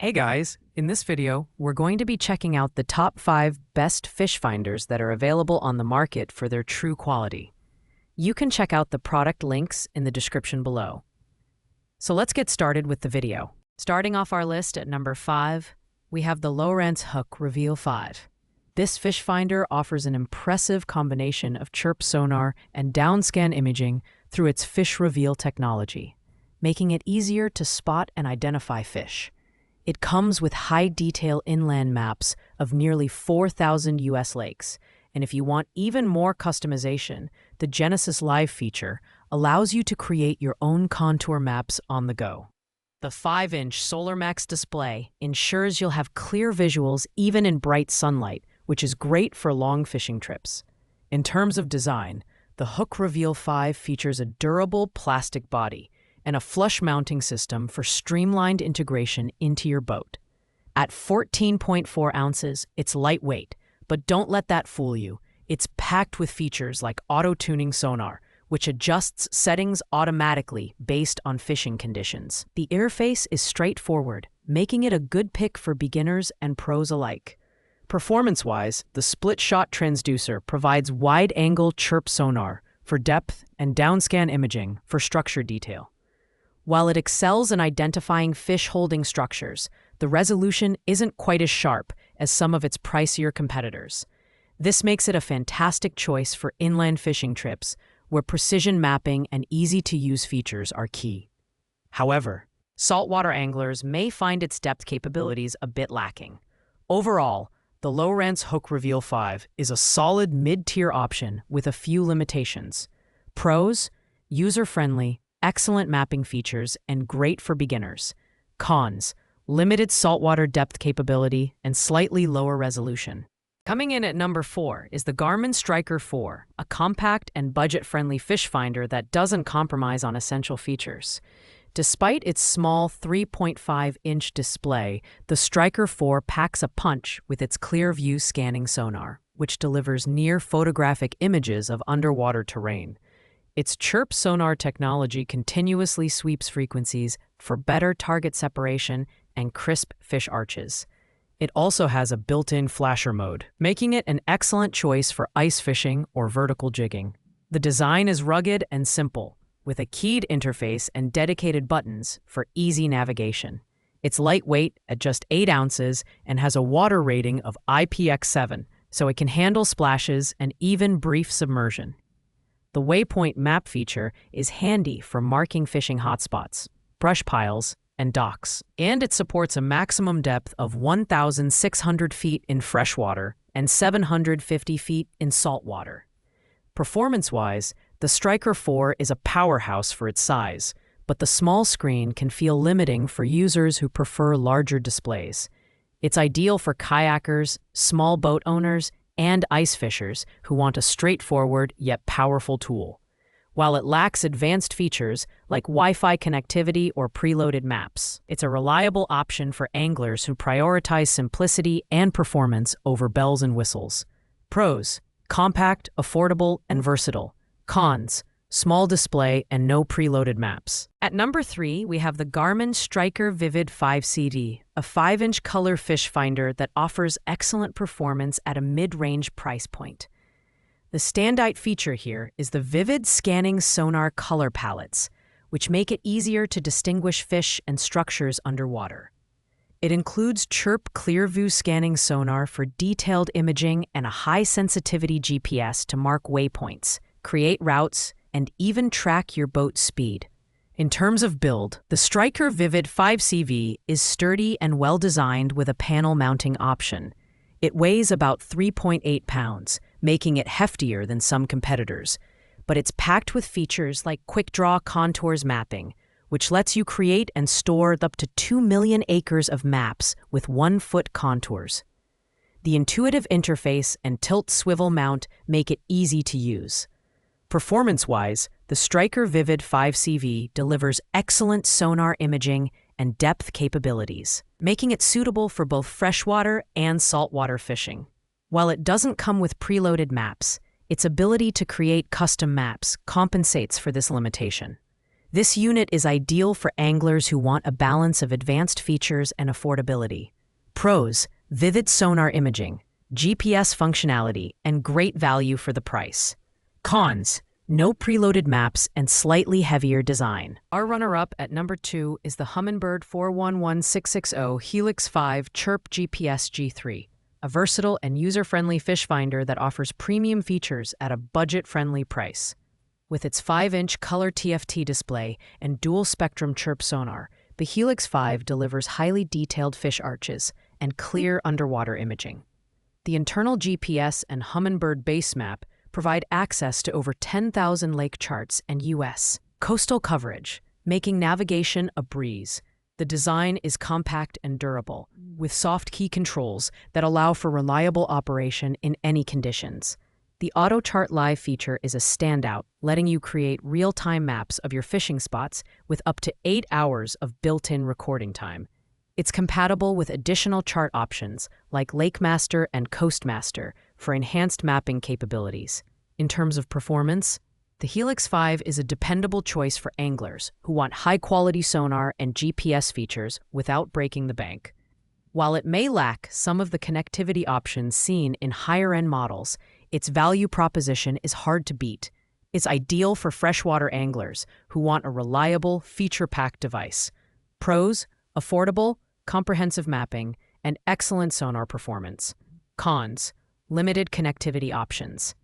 Hey guys, in this video, we're going to be checking out the top 5 best fish finders that are available on the market for their true quality. You can check out the product links in the description below. So let's get started with the video. Starting off our list at number 5, we have the Lowrance HOOK Reveal 5. This fish finder offers an impressive combination of chirp sonar and downscan imaging through its fish reveal technology, making it easier to spot and identify fish. It comes with high-detail inland maps of nearly 4,000 U.S. lakes, and if you want even more customization, the Genesis Live feature allows you to create your own contour maps on the go. The 5-inch SolarMax display ensures you'll have clear visuals even in bright sunlight, which is great for long fishing trips. In terms of design, the HOOK Reveal 5 features a durable plastic body and a flush mounting system for streamlined integration into your boat. At 14.4 ounces, it's lightweight, but don't let that fool you. It's packed with features like auto-tuning sonar, which adjusts settings automatically based on fishing conditions. The interface is straightforward, making it a good pick for beginners and pros alike. Performance-wise, the split-shot transducer provides wide-angle chirp sonar for depth and downscan imaging for structure detail. While it excels in identifying fish-holding structures, the resolution isn't quite as sharp as some of its pricier competitors. This makes it a fantastic choice for inland fishing trips, where precision mapping and easy-to-use features are key. However, saltwater anglers may find its depth capabilities a bit lacking. Overall, the Lowrance HOOK Reveal 5 is a solid mid-tier option with a few limitations. Pros: user-friendly, excellent mapping features, and great for beginners. Cons: limited saltwater depth capability and slightly lower resolution. Coming in at number 4 is the Garmin Striker 4, a compact and budget-friendly fish finder that doesn't compromise on essential features. Despite its small 3.5-inch display, the Striker 4 packs a punch with its clear-view scanning sonar, which delivers near-photographic images of underwater terrain. Its chirp sonar technology continuously sweeps frequencies for better target separation and crisp fish arches. It also has a built-in flasher mode, making it an excellent choice for ice fishing or vertical jigging. The design is rugged and simple, with a keyed interface and dedicated buttons for easy navigation. It's lightweight at just 8 ounces and has a water rating of IPX7, so it can handle splashes and even brief submersion. The waypoint map feature is handy for marking fishing hotspots, brush piles, and docks, and it supports a maximum depth of 1,600 feet in freshwater and 750 feet in saltwater. Performance-wise, the Striker 4 is a powerhouse for its size, but the small screen can feel limiting for users who prefer larger displays. It's ideal for kayakers, small boat owners, and ice fishers who want a straightforward yet powerful tool. While it lacks advanced features like Wi-Fi connectivity or preloaded maps, it's a reliable option for anglers who prioritize simplicity and performance over bells and whistles. Pros: compact, affordable, and versatile. Cons: small display and no preloaded maps. At number 3, we have the Garmin Striker Vivid 5 CD, a 5-inch color fish finder that offers excellent performance at a mid-range price point. The standout feature here is the Vivid scanning sonar color palettes, which make it easier to distinguish fish and structures underwater. It includes chirp clear-view scanning sonar for detailed imaging and a high-sensitivity GPS to mark waypoints, create routes, and even track your boat's speed. In terms of build, the Striker Vivid 5CV is sturdy and well-designed with a panel mounting option. It weighs about 3.8 pounds, making it heftier than some competitors, but it's packed with features like quick-draw contours mapping, which lets you create and store up to 2 million acres of maps with 1-foot contours. The intuitive interface and tilt-swivel mount make it easy to use. Performance-wise, the Striker Vivid 5CV delivers excellent sonar imaging and depth capabilities, making it suitable for both freshwater and saltwater fishing. While it doesn't come with preloaded maps, its ability to create custom maps compensates for this limitation. This unit is ideal for anglers who want a balance of advanced features and affordability. Pros: vivid sonar imaging, GPS functionality, and great value for the price. Cons: no preloaded maps and slightly heavier design. Our runner-up at number 2 is the Humminbird 411660 Helix 5 Chirp GPS G3, a versatile and user-friendly fish finder that offers premium features at a budget-friendly price. With its 5-inch color TFT display and dual-spectrum chirp sonar, the Helix 5 delivers highly detailed fish arches and clear underwater imaging. The internal GPS and Humminbird base map provide access to over 10,000 lake charts and U.S. coastal coverage, making navigation a breeze. The design is compact and durable, with soft key controls that allow for reliable operation in any conditions. The Auto Chart Live feature is a standout, letting you create real-time maps of your fishing spots with up to 8 hours of built-in recording time. It's compatible with additional chart options like Lake Master and Coast Master for enhanced mapping capabilities. In terms of performance, the Helix 5 is a dependable choice for anglers who want high-quality sonar and GPS features without breaking the bank. While it may lack some of the connectivity options seen in higher-end models, its value proposition is hard to beat. It's ideal for freshwater anglers who want a reliable, feature-packed device. Pros: affordable, comprehensive mapping, and excellent sonar performance. Cons: limited connectivity options.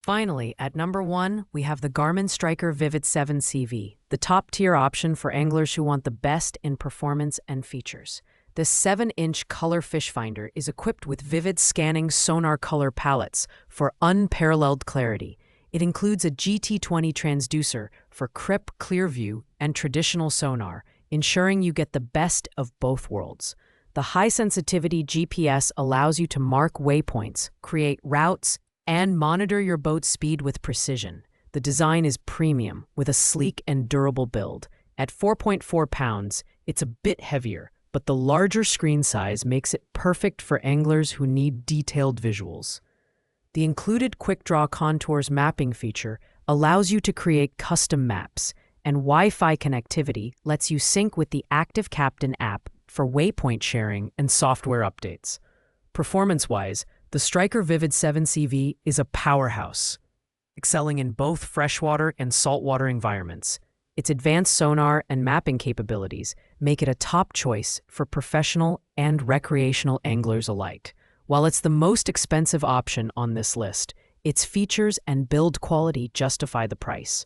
Finally, at number 1, we have the Garmin Striker Vivid 7 CV, the top-tier option for anglers who want the best in performance and features. This 7-inch color fish finder is equipped with vivid scanning sonar color palettes for unparalleled clarity. It includes a GT20 transducer for crisp clear view and traditional sonar, ensuring you get the best of both worlds. The high-sensitivity GPS allows you to mark waypoints, create routes, and monitor your boat's speed with precision. The design is premium, with a sleek and durable build. At 4.4 pounds, it's a bit heavier, but the larger screen size makes it perfect for anglers who need detailed visuals. The included Quick Draw Contours mapping feature allows you to create custom maps, and Wi-Fi connectivity lets you sync with the Active Captain app for waypoint sharing and software updates. Performance-wise, the Striker Vivid 7 CV is a powerhouse, excelling in both freshwater and saltwater environments. Its advanced sonar and mapping capabilities make it a top choice for professional and recreational anglers alike. While it's the most expensive option on this list, its features and build quality justify the price.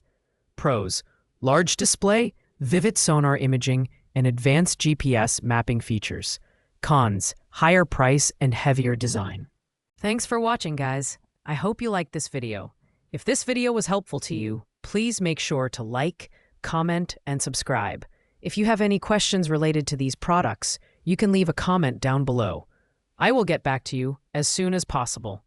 Pros: large display, vivid sonar imaging, and advanced GPS mapping features. Cons: higher price and heavier design. Thanks for watching, guys. I hope you liked this video. If this video was helpful to you, please make sure to like, comment, and subscribe. If you have any questions related to these products, you can leave a comment down below. I will get back to you as soon as possible.